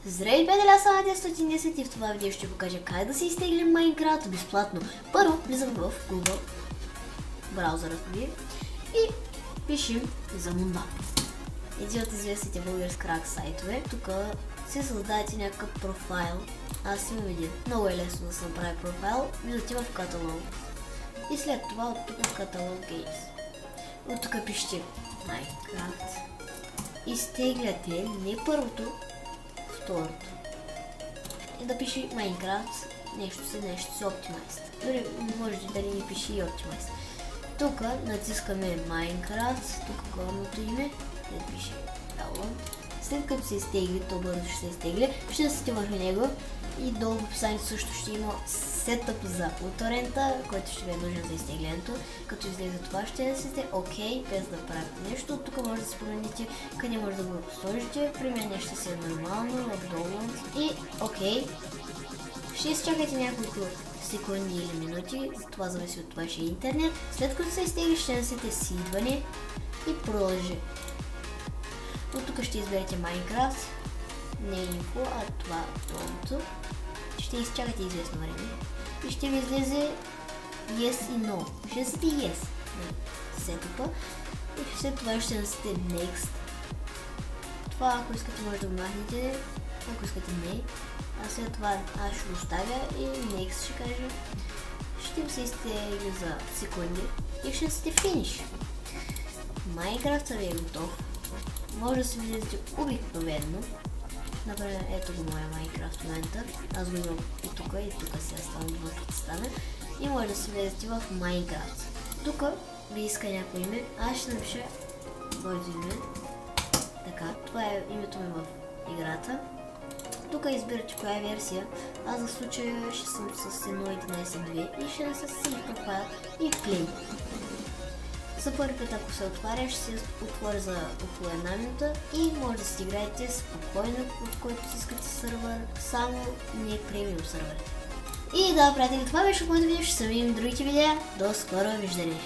Здравей, приятели, аз съм Надя110 и в това видео ще покажа как да се изтегли Minecraft безплатно. Първо влизам в Google, браузърът ми, и пишем за Мунда. Един от известните български крак сайтове. Тук си създадете някакъв профайл. Аз имам един. Много е лесно да се направи профайл. Влизате в каталог. И след това от тук в каталог Games. От тук пишете Minecraft. Изтегляте не първото, второто. И да пише Minecraft, нещо си Optimized. Дори можете да не пише и Optimized. Тук натискаме Minecraft, тук горното име, да пише Download. След като се изтегли, то бързо ще се изтегли, ще насите върху него и долу в описанието също ще има сетъп за уторента, който ще ви е нужен за изтеглянето. Като излезе това, ще насите OK, без да правите нещо. Тук може да се промените къде може да го сложите. При мен ще се е нормално, в Download и OK. Ще изчакайте няколко секунди или минути, това зависи от вашия интернет. След като се изтегли, ще насите сидване и продължи. От тук ще изберете Minecraft, не info, а това долното. Ще изчакате известно време и ще ви излезе Yes и No. Ще насите Yes на сетъпа и след това ще насите Next. Това, ако искате, може да го махнете, ако искате не. А след това аз ще го оставя и Next ще кажа. Ще им се изтегли за секунди и ще насите Finish. Minecraft ви е готов. Може да се видите обикновено. Например, ето го моя Minecraft в момента. Аз го имам и тук си оставам да стане. И може да се влезете в Minecraft. Тук ви иска някое име. Аз ще напиша моето име. Така, това е името ми в играта. Тук избирате коя е версия. Аз за случая ще съм с 1.11.2 и ще да се си профайл и Play. За първи път, ако се отваря, ще се отвори за около една минута и може да си играете спокойно, в който си искате сървър, само не премиум сървър. И да, приятели, това беше от моето видео, ще се видим в другите видеа. До скоро виждане!